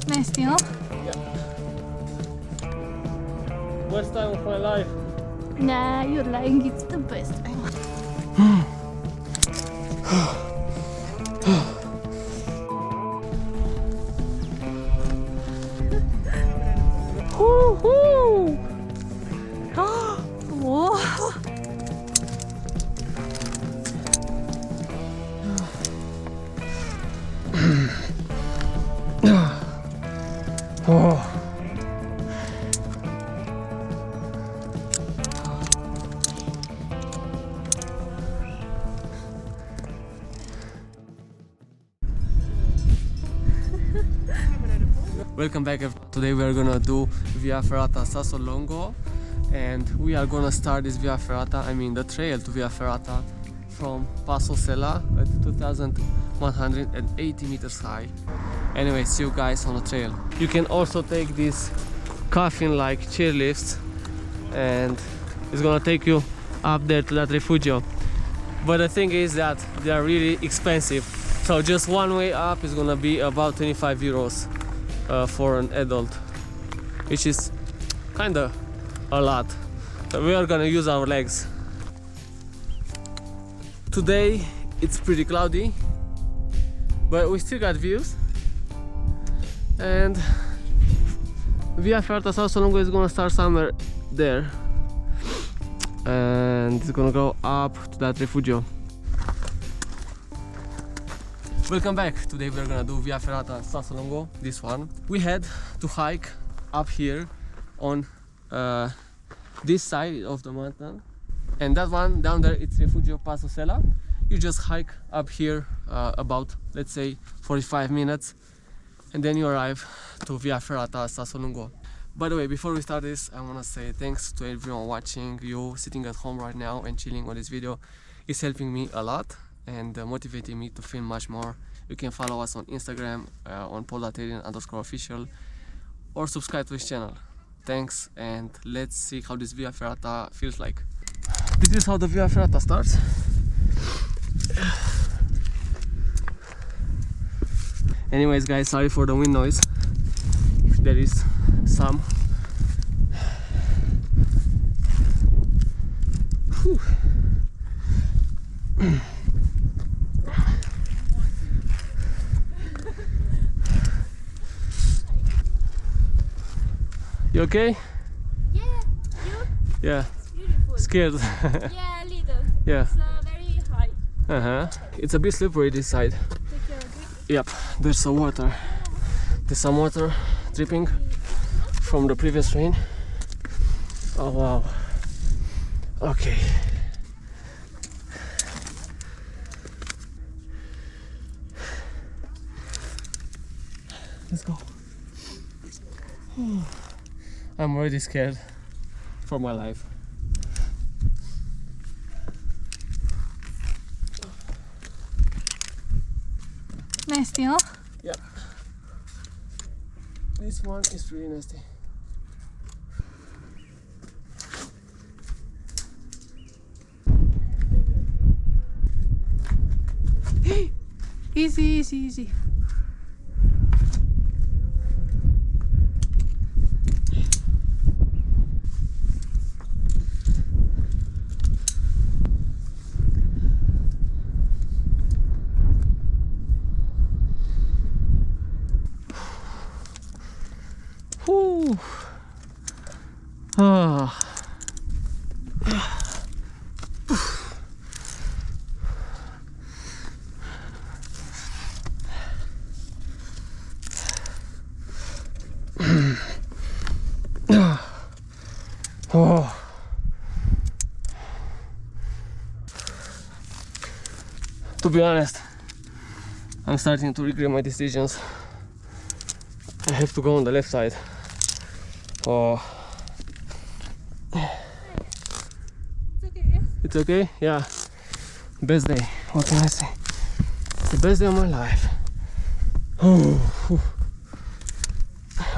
Nasty, huh? Yeah. Worst time of my life. Nah, you're lying. It's the best time. Woohoo! Whoa! Oh. Welcome back. Today we are gonna do Via Ferrata Sassolungo, and we are gonna start this Via Ferrata, I mean the trail to Via Ferrata, from Passo Sella at 2180 meters high. Anyway, see you guys on the trail. You can also take these coffin-like chairlifts, and it's gonna take you up there to that refugio. But the thing is that they are really expensive. So just one way up is gonna be about 25 euros for an adult, which is kinda a lot. So we are gonna use our legs. Today it's pretty cloudy, but we still got views. And Via Ferrata Sassolungo is gonna start somewhere there, and it's gonna go up to that refugio. Welcome back. Today we're gonna do Via Ferrata Sassolungo, this one. We had to hike up here on this side of the mountain, and that one down there, it's Refugio Passo Sella. You just hike up here about, let's say, 45 minutes, and then you arrive to Via Ferrata Sassolungo. By the way, before we start this, I want to say thanks to everyone watching. You sitting at home right now and chilling on this video is helping me a lot and motivating me to film much more. You can follow us on Instagram on Adrian_official, or subscribe to this channel. Thanks, and let's see how this Via Ferrata feels like. This is how the Via Ferrata starts. Anyways guys, sorry for the wind noise, if there is some. Whew. You okay? Yeah, you? Yeah. It's beautiful. Scared? Yeah, a little. Yeah. It's very high. It's a bit slippery this side. Take care of it. Yep, there's some water. There's some water dripping from the previous rain. Oh wow. Okay. Let's go. I'm already scared for my life. Nasty, huh? Yep. This one is really nasty. Easy, easy, easy. Whew. Ah. Oh. To be honest, I'm starting to regret my decisions. I have to go on the left side. Oh. It's okay, yes? It's okay? Yeah. Best day. What can I say? It's the best day of my life.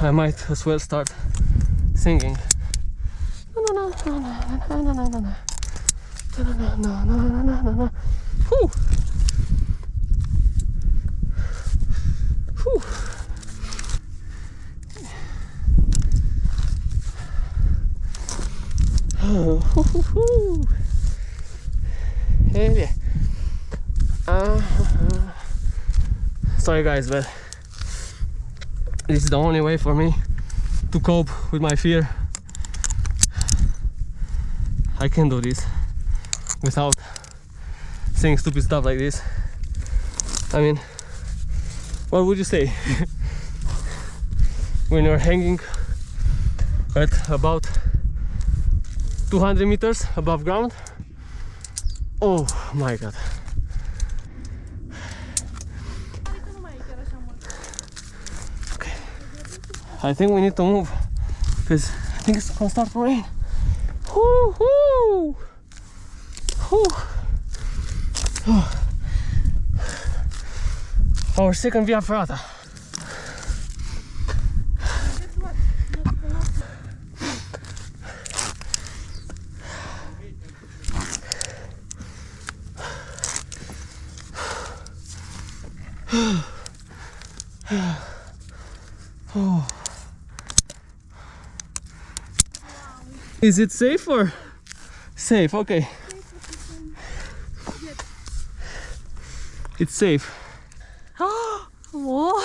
I might as well start singing. Whew. Hell yeah. Sorry guys, but this is the only way for me to cope with my fear. I can't do this without saying stupid stuff like this. I mean, what would you say when you're hanging at about 200 meters above ground? Oh my god. Okay, I think we need to move because I think it's gonna start to rain. Woo-hoo! Our second Via Ferrata. Oh. Is it safe or safe? Okay. It's safe. Whoa.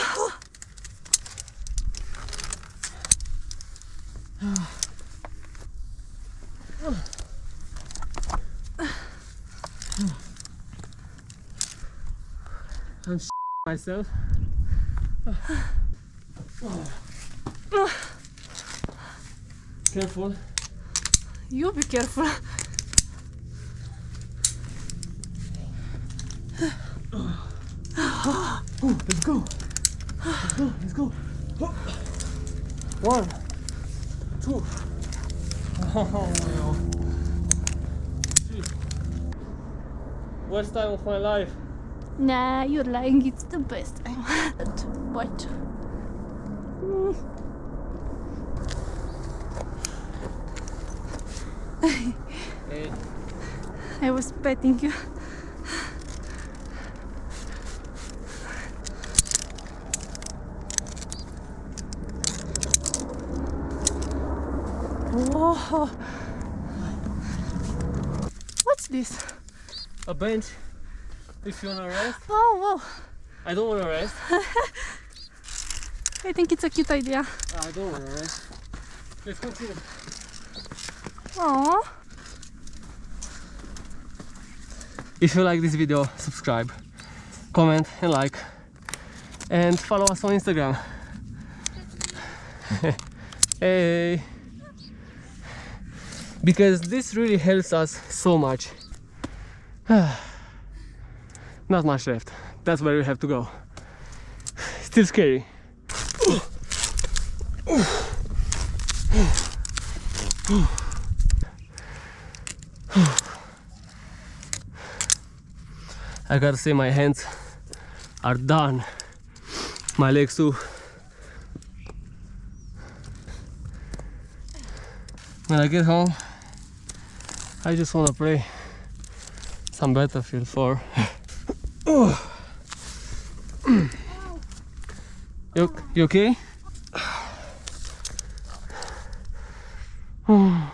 I'm myself. Careful. You be careful. Let's go. Let's go. Let's go. 1, 2. Oh, 3. Worst time of my life. Nah, you're lying. It's the best time. But Hey. I was petting you. Whoa. What's this? A bench. If you wanna rest. Oh, wow. I don't wanna rest. I think it's a cute idea. I don't wanna rest. Let's continue. Aww. If you like this video, subscribe, comment and like, and follow us on Instagram. Hey, because this really helps us so much. Not much left. That's where we have to go. Still scary. I gotta say my hands are done. My legs too. When I get home, I just wanna play some Battlefield 4. You okay? Oh.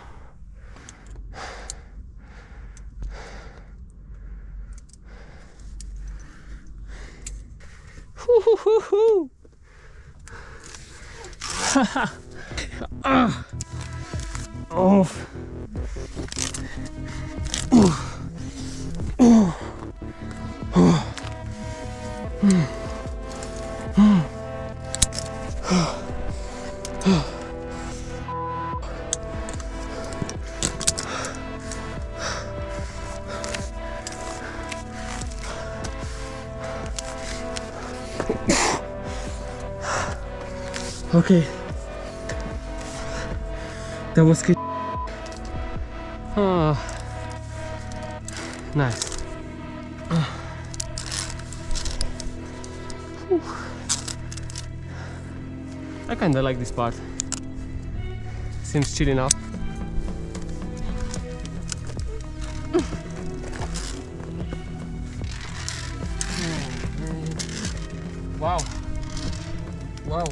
Okay, that was good. Oh, nice. I kinda like this part. Seems chill enough. Wow. Wow.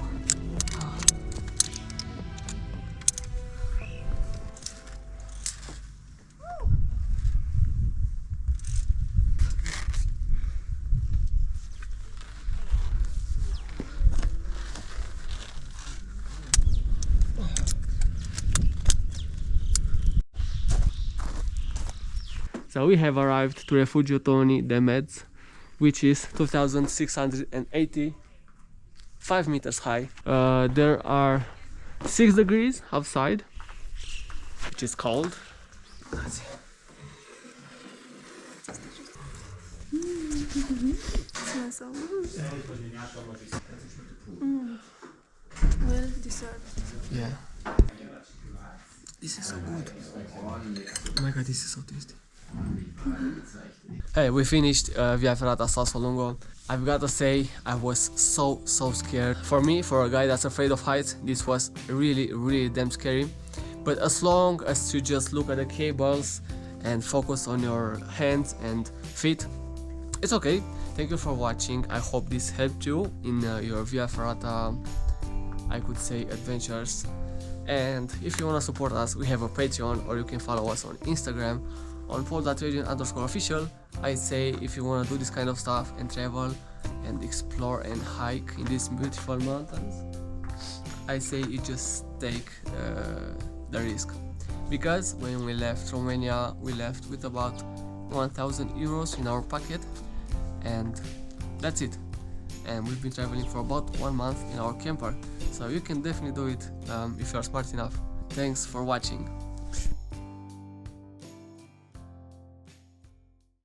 So we have arrived to Refugio Toni de Metz, which is 2,685 meters high. There are 6 degrees outside, which is cold. Smells so good. Well deserved. Yeah. This is so good. Oh my god, this is so tasty. Hey, we finished Via Ferrata Sassolungo. I've got to say, I was so scared. For me, for a guy that's afraid of heights, this was really damn scary. But as long as you just look at the cables and focus on your hands and feet, it's okay. Thank you for watching. I hope this helped you in your Via Ferrata, I could say, adventures. And if you want to support us, we have a Patreon, or you can follow us on Instagram on paul.adrian_official. I say, if you want to do this kind of stuff and travel and explore and hike in these beautiful mountains, I say you just take the risk. Because when we left Romania, we left with about 1,000 euros in our pocket, and that's it. And we've been traveling for about 1 month in our camper, so you can definitely do it if you are smart enough. Thanks for watching.